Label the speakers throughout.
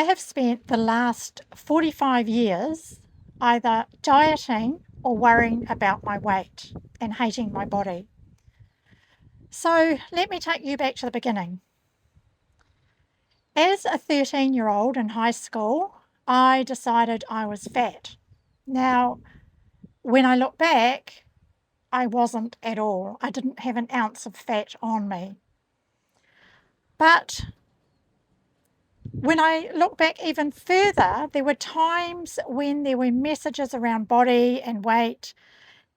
Speaker 1: I have spent the last 45 years either dieting or worrying about my weight and hating my body. So let me take you back to the beginning. As a 13-year-old in high school, I decided I was fat. Now, when I look back, I wasn't at all. I didn't have an ounce of fat on me. But when I look back even further, there were times when there were messages around body and weight,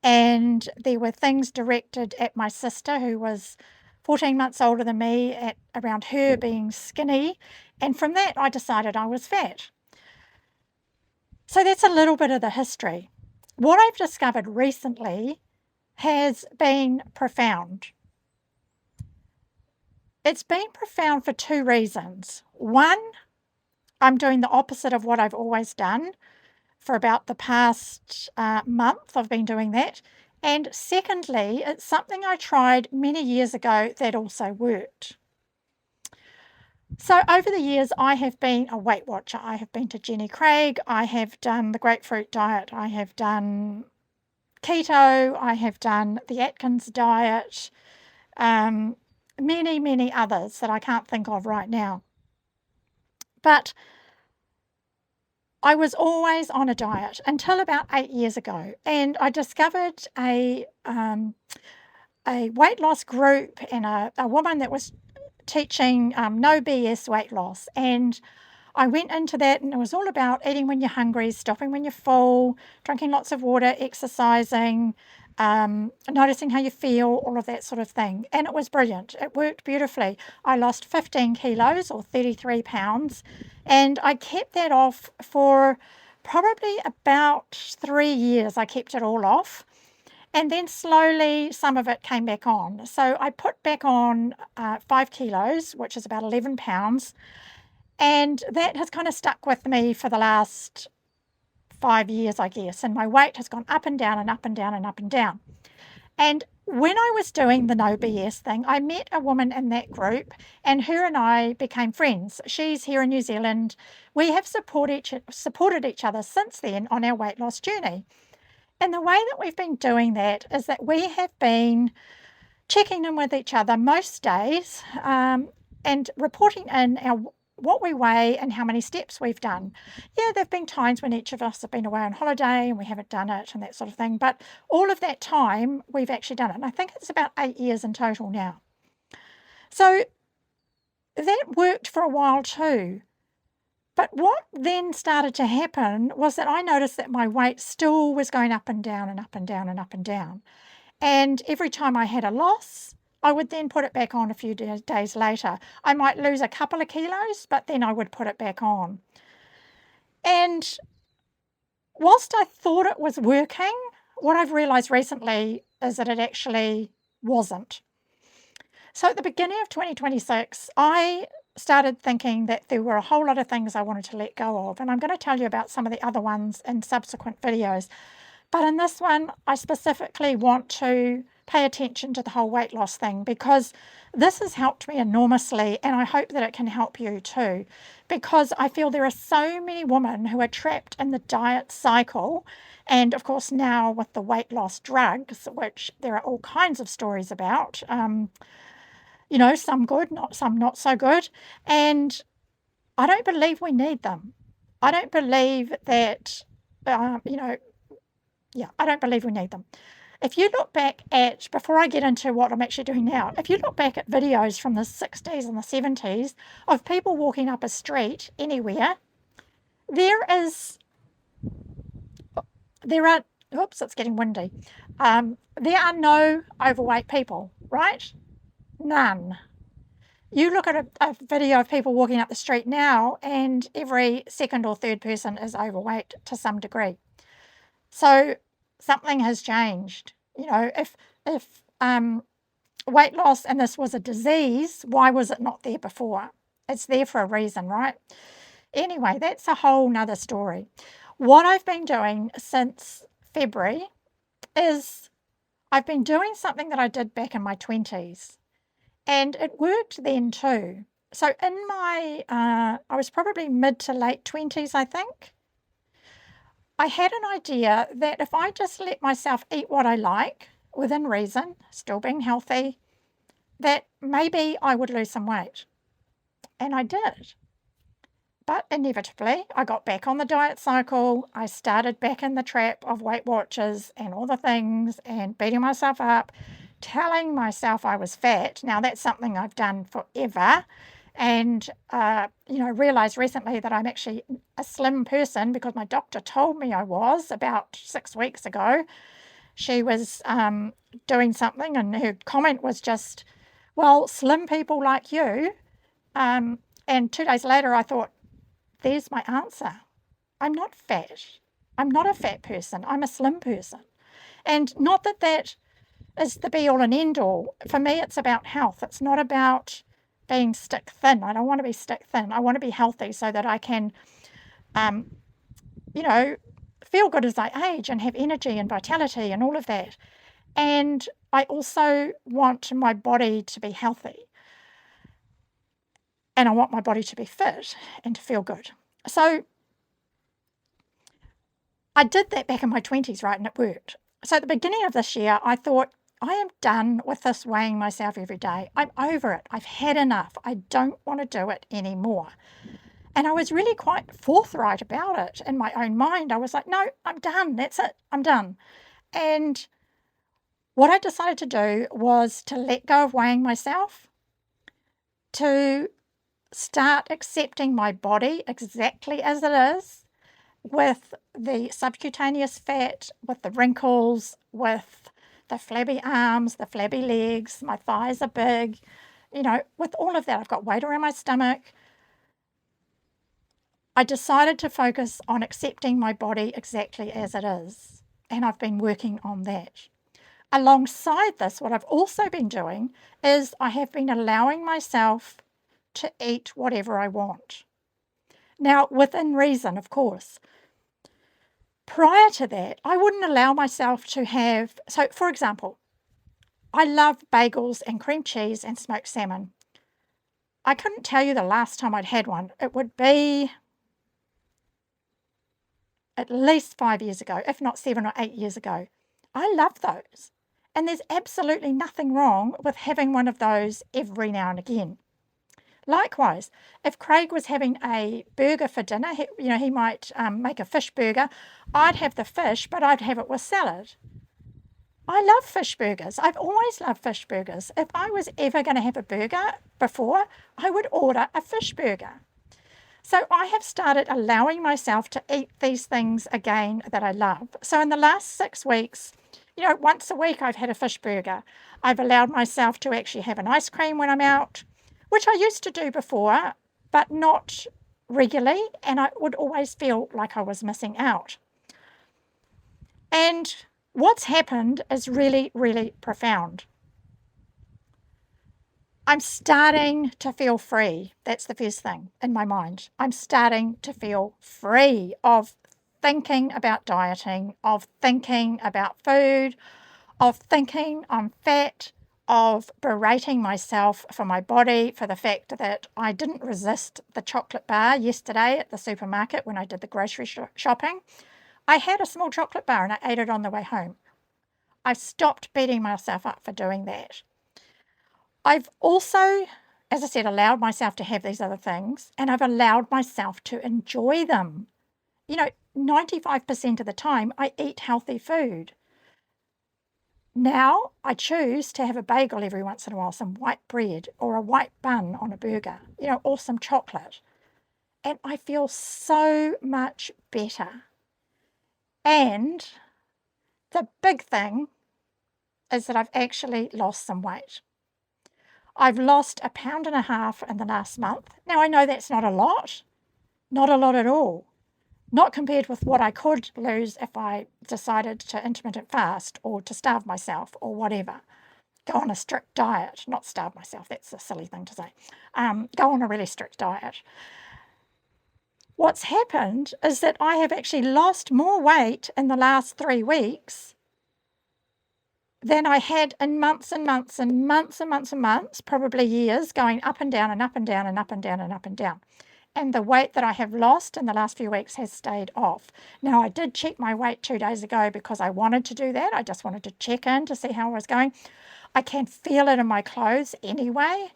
Speaker 1: and there were things directed at my sister, who was 14 months older than me, around her being skinny. And from that, I decided I was fat. So that's a little bit of the history. What I've discovered recently has been profound. It's been profound for two reasons. One, I'm doing the opposite of what I've always done. For about the past month, I've been doing that. And secondly, it's something I tried many years ago that also worked. So over the years, I have been a Weight Watcher. I have been to Jenny Craig. I have done the grapefruit diet. I have done keto. I have done the Atkins diet. Many, many others that I can't think of right now. But I was always on a diet until about 8 years ago, and I discovered a weight loss group and a woman that was teaching no BS weight loss. And I went into that, and it was all about eating when you're hungry, stopping when you're full, drinking lots of water, exercising, noticing how you feel, all of that sort of thing. And it was brilliant. It worked beautifully. I lost 15 kilos or 33 pounds, and I kept that off for probably about 3 years. I kept it all off. And then slowly some of it came back on. So I put back on 5 kilos, which is about 11 pounds. And that has kind of stuck with me for the last 5 years, I guess. And my weight has gone up and down and up and down and up and down. And when I was doing the no BS thing, I met a woman in that group, and her and I became friends. She's here in New Zealand. We have supported each other since then on our weight loss journey. And the way that we've been doing that is that we have been checking in with each other most days and reporting in what we weigh and how many steps we've done. Yeah, there have been times when each of us have been away on holiday and we haven't done it and that sort of thing, but all of that time we've actually done it. And I think it's about 8 years in total now. So that worked for a while too. But what then started to happen was that I noticed that my weight still was going up and down and up and down and up and down. And every time I had a loss, I would then put it back on a few days later. I might lose a couple of kilos, but then I would put it back on. And whilst I thought it was working, what I've realised recently is that it actually wasn't. So at the beginning of 2026, I started thinking that there were a whole lot of things I wanted to let go of. And I'm going to tell you about some of the other ones in subsequent videos. But in this one, I specifically want to pay attention to the whole weight loss thing, because this has helped me enormously, and I hope that it can help you too, because I feel there are so many women who are trapped in the diet cycle. And of course now with the weight loss drugs, which there are all kinds of stories about, some good, some not so good. And I don't believe we need them. I don't believe that, I don't believe we need them. If you look back at, before I get into what I'm actually doing now, if you look back at videos from the 60s and the 70s of people walking up a street anywhere, it's getting windy. There are no overweight people, right? None. You look at a video of people walking up the street now, and every second or third person is overweight to some degree. So something has changed. If weight loss and this was a disease, why was it not there before? It's there for a reason, right? Anyway, that's a whole nother story. What I've been doing since February is I've been doing something that I did back in my 20s. And it worked then too. So in my, I was probably mid to late 20s, I think. I had an idea that if I just let myself eat what I like, within reason, still being healthy, that maybe I would lose some weight. And I did. But inevitably, I got back on the diet cycle. I started back in the trap of Weight Watchers and all the things and beating myself up, telling myself I was fat. Now, that's something I've done forever. And, realized recently that I'm actually a slim person because my doctor told me I was about 6 weeks ago. She was doing something and her comment was just, well, slim people like you. And 2 days later, I thought, there's my answer. I'm not fat. I'm not a fat person. I'm a slim person. And not that that is the be all and end all. For me, it's about health. It's not about being stick thin. I don't want to be stick thin. I want to be healthy so that I can, feel good as I age and have energy and vitality and all of that. And I also want my body to be healthy. And I want my body to be fit and to feel good. So I did that back in my 20s, right? And it worked. So at the beginning of this year, I thought, I am done with this weighing myself every day. I'm over it. I've had enough. I don't want to do it anymore. And I was really quite forthright about it in my own mind. I was like, no, I'm done. That's it. I'm done. And what I decided to do was to let go of weighing myself, to start accepting my body exactly as it is, with the subcutaneous fat, with the wrinkles, with the flabby arms, the flabby legs, my thighs are big, with all of that. I've got weight around my stomach. I decided to focus on accepting my body exactly as it is, and I've been working on that. Alongside this, what I've also been doing is I have been allowing myself to eat whatever I want. Now, within reason, of course. Prior to that, I wouldn't allow myself to have, so for example, I love bagels and cream cheese and smoked salmon. I couldn't tell you the last time I'd had one. It would be at least 5 years ago, if not 7 or 8 years ago. I love those. And there's absolutely nothing wrong with having one of those every now and again. Likewise, if Craig was having a burger for dinner, he might make a fish burger. I'd have the fish, but I'd have it with salad. I love fish burgers. I've always loved fish burgers. If I was ever going to have a burger before, I would order a fish burger. So I have started allowing myself to eat these things again that I love. So in the last 6 weeks, once a week I've had a fish burger. I've allowed myself to actually have an ice cream when I'm out, which I used to do before, but not regularly, and I would always feel like I was missing out. And what's happened is really, really profound. I'm starting to feel free. That's the first thing in my mind. I'm starting to feel free of thinking about dieting, of thinking about food, of thinking I'm fat, of berating myself for my body, for the fact that I didn't resist the chocolate bar yesterday at the supermarket when I did the grocery shopping. I had a small chocolate bar and I ate it on the way home. I've stopped beating myself up for doing that. I've also, as I said, allowed myself to have these other things, and I've allowed myself to enjoy them. 95% of the time I eat healthy food. Now I choose to have a bagel every once in a while, some white bread or a white bun on a burger, or some chocolate. And I feel so much better. And the big thing is that I've actually lost some weight. I've lost 1.5 pounds in the last month. Now, I know that's not a lot at all. Not compared with what I could lose if I decided to intermittent fast or to starve myself or whatever. Go on a strict diet, not starve myself, that's a silly thing to say. Go on a really strict diet. What's happened is that I have actually lost more weight in the last 3 weeks than I had in months and months and months and months and months, probably years, going up and down and up and down and up and down and up and down. And the weight that I have lost in the last few weeks has stayed off. Now, I did check my weight 2 days ago because I wanted to do that. I just wanted to check in to see how I was going. I can feel it in my clothes anyway,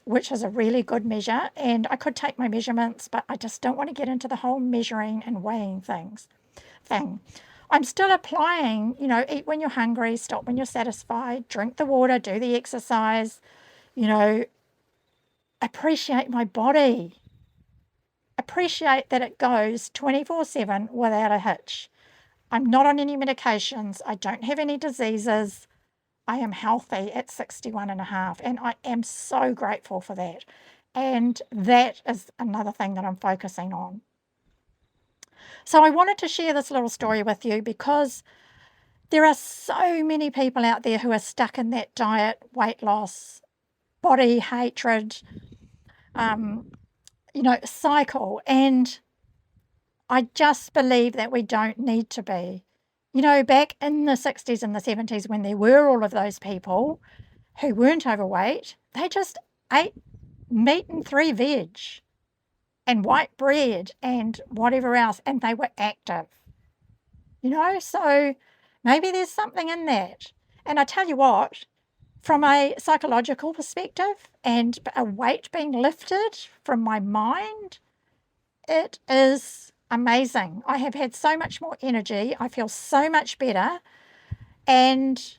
Speaker 1: which is a really good measure. And I could take my measurements, but I just don't want to get into the whole measuring and weighing thing. I'm still applying, eat when you're hungry, stop when you're satisfied, drink the water, do the exercise, appreciate my body. Appreciate that it goes 24/7 without a hitch. I'm not on any medications. I don't have any diseases. I am healthy at 61 and a half, and I am so grateful for that. And that is another thing that I'm focusing on. So I wanted to share this little story with you because there are so many people out there who are stuck in that diet, weight loss, body hatred, cycle. And I just believe that we don't need to be. Back in the 60s and the 70s, when there were all of those people who weren't overweight, they just ate meat and 3 veg and white bread and whatever else, and they were active. So maybe there's something in that. And I tell you what, from a psychological perspective and a weight being lifted from my mind, it is amazing. I have had so much more energy. I feel so much better. And,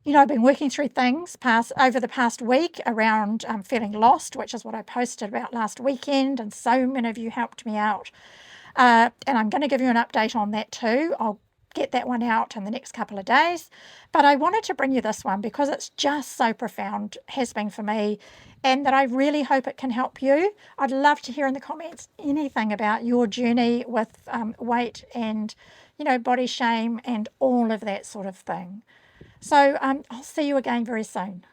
Speaker 1: I've been working through things over the past week around feeling lost, which is what I posted about last weekend. And so many of you helped me out. And I'm going to give you an update on that too. I'll get that one out in the next couple of days. But I wanted to bring you this one because it's just so profound, has been for me, and that I really hope it can help you. I'd love to hear in the comments anything about your journey with weight and, body shame and all of that sort of thing. So I'll see you again very soon.